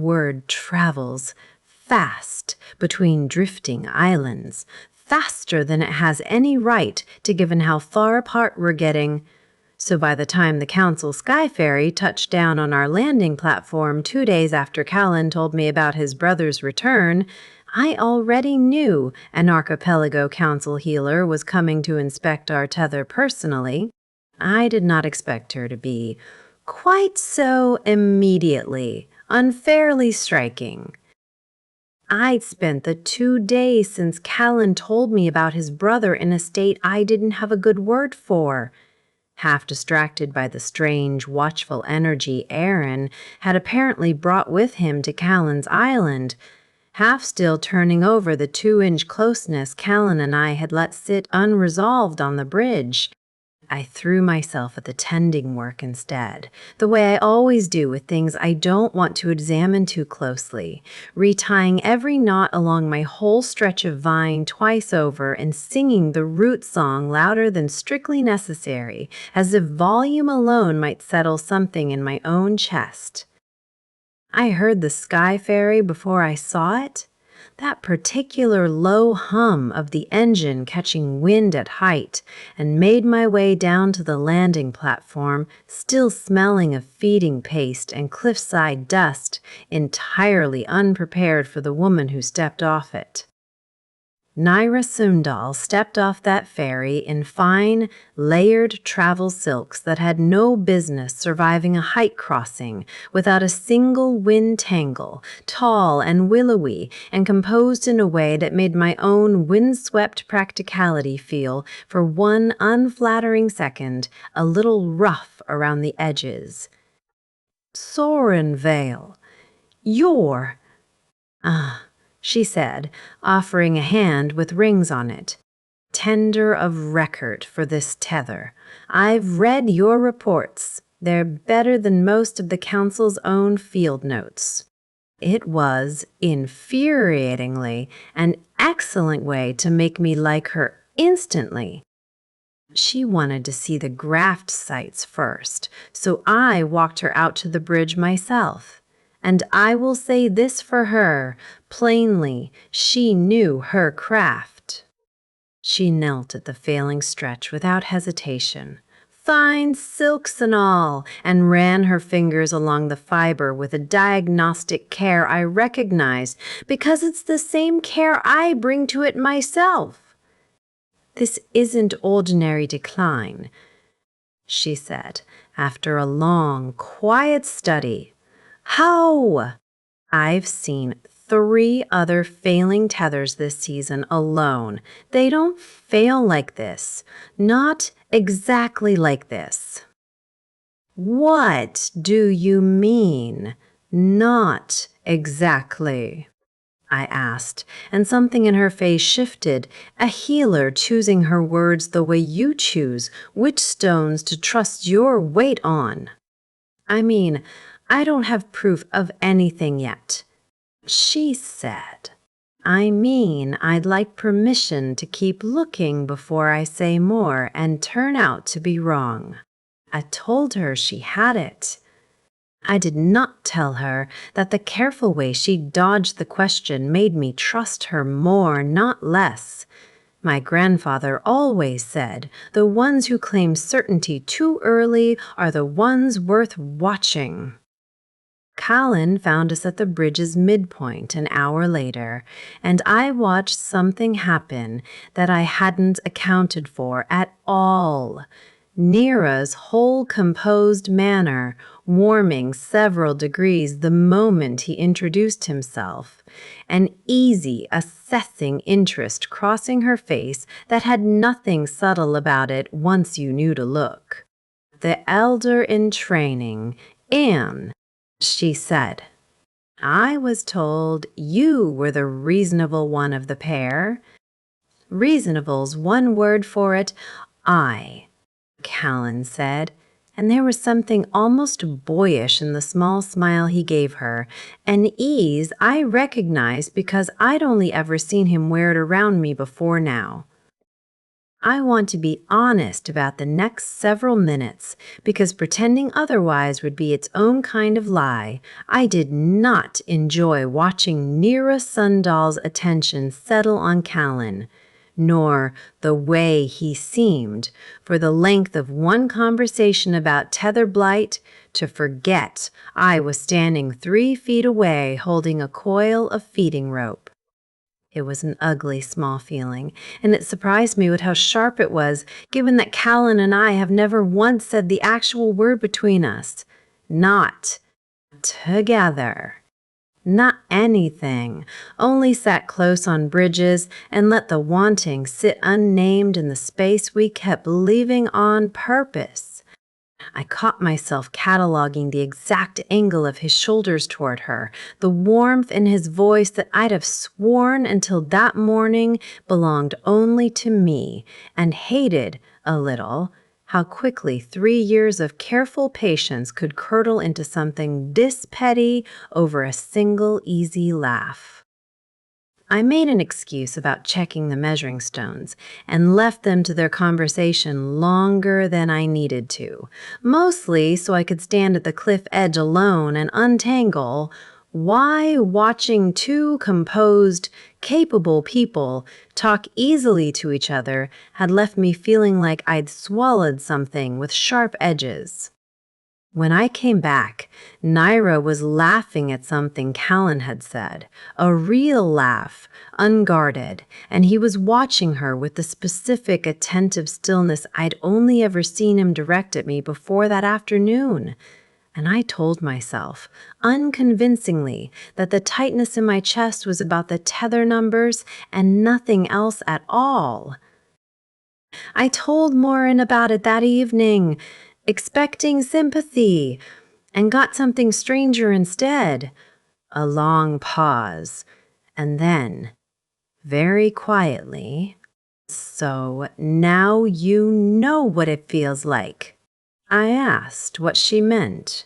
word travels fast between drifting islands, faster than it has any right to given how far apart we're getting. So by the time the Council Sky Ferry touched down on our landing platform 2 days after Callan told me about his brother's return, I already knew an Archipelago Council healer was coming to inspect our tether personally. I did not expect her to be quite so immediately, unfairly striking. I'd spent the 2 days since Callan told me about his brother in a state I didn't have a good word for. Half distracted by the strange, watchful energy Aaron had apparently brought with him to Callan's island, half still turning over the 2-inch closeness Callan and I had let sit unresolved on the bridge. I threw myself at the tending work instead, the way I always do with things I don't want to examine too closely, retying every knot along my whole stretch of vine twice over and singing the root song louder than strictly necessary, as if volume alone might settle something in my own chest. I heard the Sky Ferry before I saw it. That particular low hum of the engine catching wind at height, and made my way down to the landing platform, still smelling of feeding paste and cliffside dust, entirely unprepared for the woman who stepped off it. Naira Sundal stepped off that ferry in fine, layered travel silks that had no business surviving a height crossing without a single wind tangle, tall and willowy and composed in a way that made my own windswept practicality feel, for one unflattering second, a little rough around the edges. Sorren Vale, you're... she said, offering a hand with rings on it. Tender of record for this tether. I've read your reports. They're better than most of the Council's own field notes. It was, infuriatingly, an excellent way to make me like her instantly. She wanted to see the graft sites first, so I walked her out to the bridge myself. And I will say this for her, plainly, she knew her craft. She knelt at the failing stretch without hesitation, fine silks and all, and ran her fingers along the fiber with a diagnostic care I recognized because it's the same care I bring to it myself. This isn't ordinary decline, she said, after a long, quiet study. How? I've seen 3 other failing tethers this season alone. They don't fail like this. Not exactly like this. What do you mean, not exactly? I asked, and something in her face shifted, a healer choosing her words the way you choose which stones to trust your weight on. I mean, I don't have proof of anything yet. She said, I mean, I'd like permission to keep looking before I say more and turn out to be wrong. I told her she had it. I did not tell her that the careful way she dodged the question made me trust her more, not less. My grandfather always said, the ones who claim certainty too early are the ones worth watching. Callan found us at the bridge's midpoint an hour later, and I watched something happen that I hadn't accounted for at all. Neera's whole composed manner warming several degrees the moment he introduced himself, an easy, assessing interest crossing her face that had nothing subtle about it once you knew to look. The elder in training, Anne, she said. I was told you were the reasonable one of the pair. Reasonable's one word for it, Callan said, and there was something almost boyish in the small smile he gave her, an ease I recognized because I'd only ever seen him wear it around me before now. I want to be honest about the next several minutes, because pretending otherwise would be its own kind of lie. I did not enjoy watching Nira Sundal's attention settle on Callan, nor the way he seemed, for the length of one conversation about tether blight, to forget I was standing 3 feet away holding a coil of feeding rope. It was an ugly, small feeling, and it surprised me with how sharp it was, given that Callan and I have never once said the actual word between us. Not together. Not anything. Only sat close on bridges and let the wanting sit unnamed in the space we kept leaving on purpose. I caught myself cataloging the exact angle of his shoulders toward her, the warmth in his voice that I'd have sworn until that morning belonged only to me, and hated, a little, how quickly 3 years of careful patience could curdle into something this petty over a single easy laugh. I made an excuse about checking the measuring stones and left them to their conversation longer than I needed to, mostly so I could stand at the cliff edge alone and untangle why watching 2 composed, capable people talk easily to each other had left me feeling like I'd swallowed something with sharp edges. When I came back, Naira was laughing at something Callan had said, a real laugh, unguarded, and he was watching her with the specific, attentive stillness I'd only ever seen him direct at me before that afternoon. And I told myself, unconvincingly, that the tightness in my chest was about the tether numbers and nothing else at all. I told Morin about it that evening, expecting sympathy, and got something stranger instead. A long pause, and then, very quietly, "So now you know what it feels like." I asked what she meant.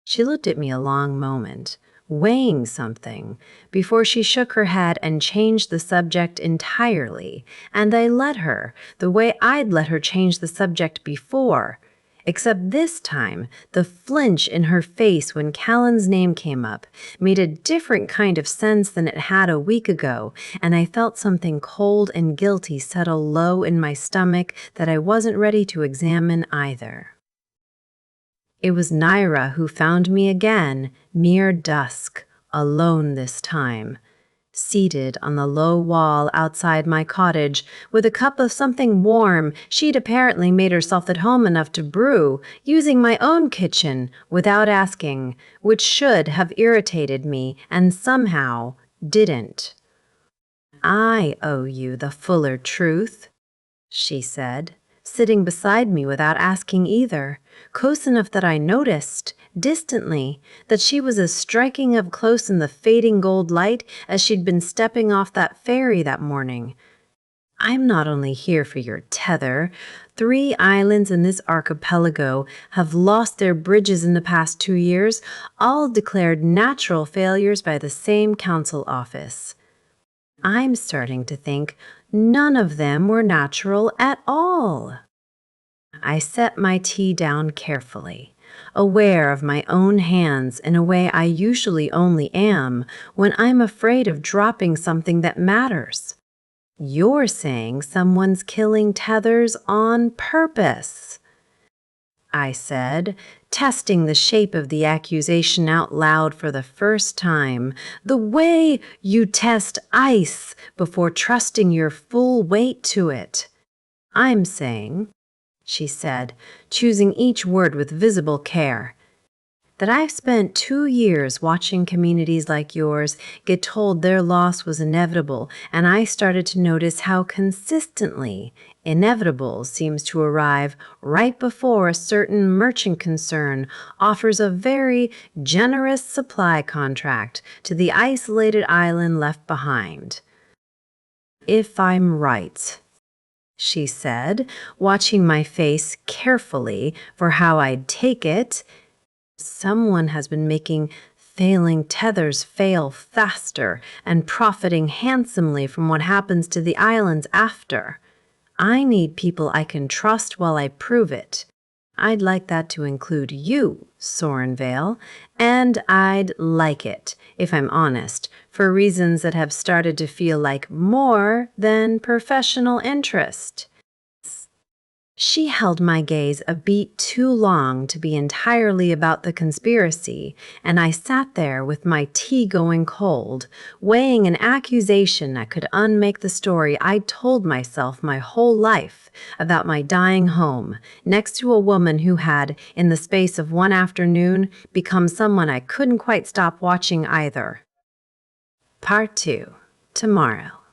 She looked at me a long moment, weighing something, before she shook her head and changed the subject entirely, and I let her, the way I'd let her change the subject before. Except this time, the flinch in her face when Callan's name came up made a different kind of sense than it had a week ago, and I felt something cold and guilty settle low in my stomach that I wasn't ready to examine either. It was Naira who found me again, near dusk, alone this time, seated on the low wall outside my cottage with a cup of something warm she'd apparently made herself at home enough to brew, using my own kitchen without asking, which should have irritated me and somehow didn't. "I owe you the fuller truth," she said, sitting beside me without asking either, close enough that I noticed, distantly, that she was as striking up close in the fading gold light as she'd been stepping off that ferry that morning. "I'm not only here for your tether. 3 islands in this archipelago have lost their bridges in the past 2 years, all declared natural failures by the same council office. I'm starting to think none of them were natural at all." I set my tea down carefully, aware of my own hands in a way I usually only am when I'm afraid of dropping something that matters. "You're saying someone's killing tethers on purpose," I said, testing the shape of the accusation out loud for the first time, the way you test ice before trusting your full weight to it. "I'm saying," she said, choosing each word with visible care, "that I've spent 2 years watching communities like yours get told their loss was inevitable, and I started to notice how consistently inevitable seems to arrive right before a certain merchant concern offers a very generous supply contract to the isolated island left behind. If I'm right," she said, watching my face carefully for how I'd take it, "someone has been making failing tethers fail faster and profiting handsomely from what happens to the islands after. I need people I can trust while I prove it. I'd like that to include you, Sorren Vale, and I'd like it, if I'm honest, for reasons that have started to feel like more than professional interest. She held my gaze a beat too long to be entirely about the conspiracy, and I sat there with my tea going cold, weighing an accusation that could unmake the story I'd told myself my whole life about my dying home, next to a woman who had, in the space of one afternoon, become someone I couldn't quite stop watching either. Part 2. Tomorrow.